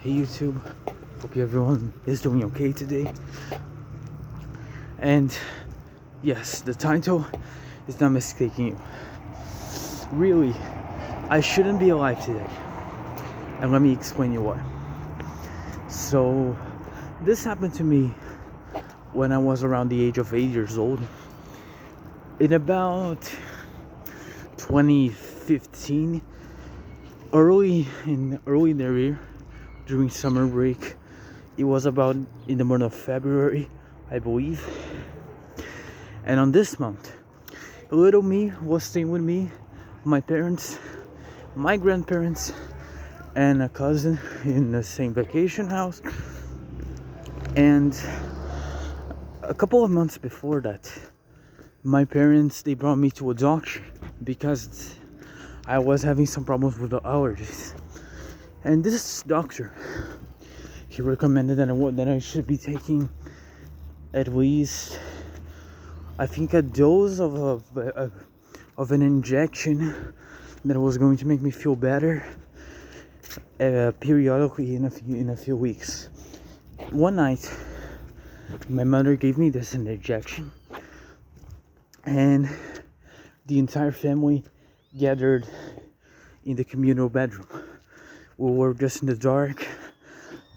Hey YouTube, hope everyone is doing okay today. And yes, the title is not mistaking you. Really, I shouldn't be alive today. And let me explain you why. So, this happened to me when I was around the age of 8 years old. In about 2015, early in the year, during summer break. It was about in the month of February, I believe. And on this month, little me was staying with me, my parents, my grandparents, and a cousin in the same vacation house. And a couple of months before that, my parents, they brought me to a doctor because I was having some problems with the allergies. And this doctor, he recommended that I should be taking at least, I think, a dose of an injection that was going to make me feel better periodically in a few weeks. One night, my mother gave me this injection, and the entire family gathered in the communal bedroom. We were just in the dark,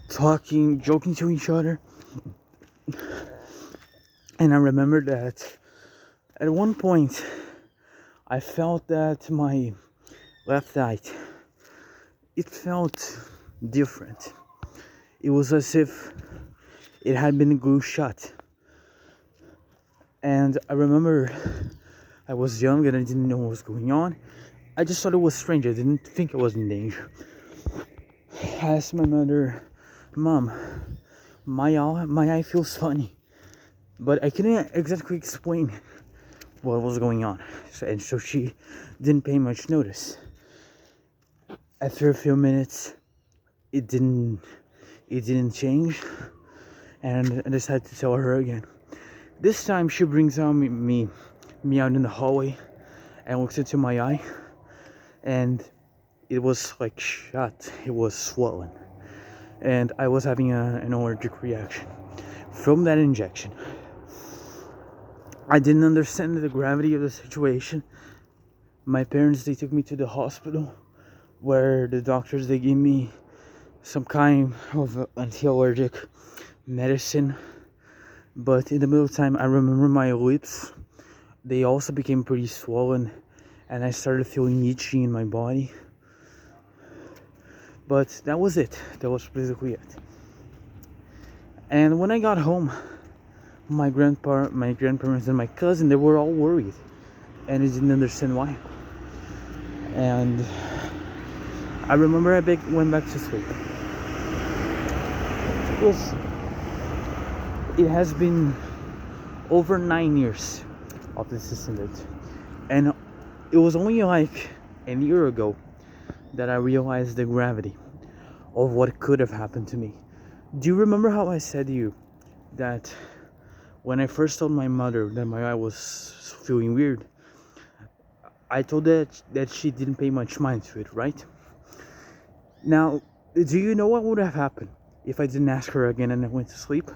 talking, joking to each other. And I remember that at one point I felt that my left eye, it felt different. It was as if it had been glued shut. And I remember I was young and I didn't know what was going on. I just thought it was strange. I didn't think I was in danger. I asked my mother, "Mom, my eye feels funny." But I couldn't exactly explain what was going on. So she didn't pay much notice. After a few minutes, it didn't change, and I decided to tell her again. This time she brings out me out in the hallway and looks into my eye, and it was like shut. It was swollen, and I was having an allergic reaction from that injection. I didn't understand the gravity of the situation. My parents, they took me to the hospital where the doctors, they gave me some kind of anti-allergic medicine. But in the middle of time, I remember my lips, they also became pretty swollen, and I started feeling itchy in my body. But that was it. That was basically it. And when I got home, my grandparents and my cousin, they were all worried, and I didn't understand why. And I remember I went back to sleep. It has been over 9 years of this incident, and it was only like a year ago that I realized the gravity of what could have happened to me. Do you remember how I said to you that when I first told my mother that my eye was feeling weird, I told her that she didn't pay much mind to it, right? Now, do you know what would have happened if I didn't ask her again and I went to sleep?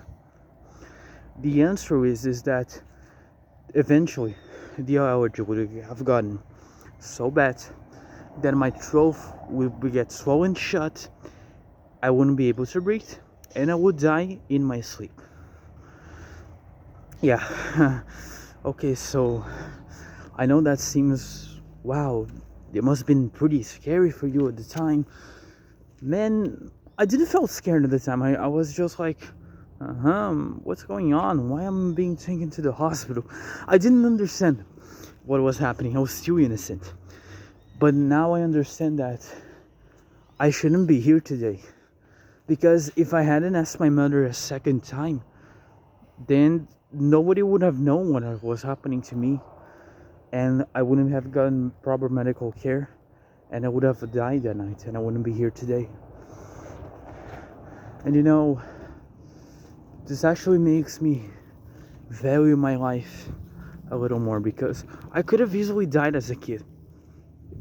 The answer is that eventually the allergy would have gotten so bad that my throat would get swollen shut, I wouldn't be able to breathe, and I would die in my sleep. Yeah. Okay, so I know that seems, wow, it must have been pretty scary for you at the time. Man, I didn't feel scared at the time. I was just like, what's going on? Why am I being taken to the hospital? I didn't understand what was happening. I was still innocent. But now I understand that I shouldn't be here today. Because if I hadn't asked my mother a second time, then nobody would have known what was happening to me. And I wouldn't have gotten proper medical care. And I would have died that night. And I wouldn't be here today. And you know, this actually makes me value my life a little more, because I could have easily died as a kid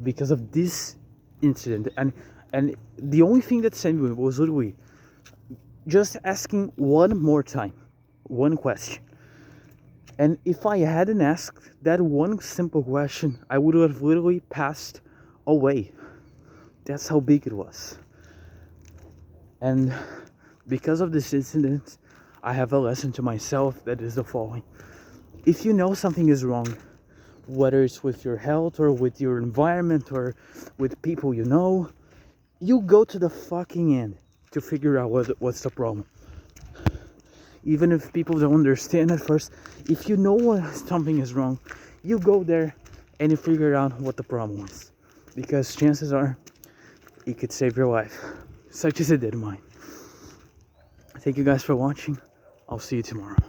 because of this incident. And And the only thing that saved me was literally just asking one more time, one question. And if I hadn't asked that one simple question, I would have literally passed away. That's how big it was. And because of this incident, I have a lesson to myself that is the following. If you know something is wrong, whether it's with your health or with your environment or with people you know, you go to the fucking end to figure out what's the problem. Even if people don't understand at first, if you know what something is wrong, you go there and you figure out what the problem is. Because chances are, it could save your life, such as it did mine. Thank you guys for watching. I'll see you tomorrow.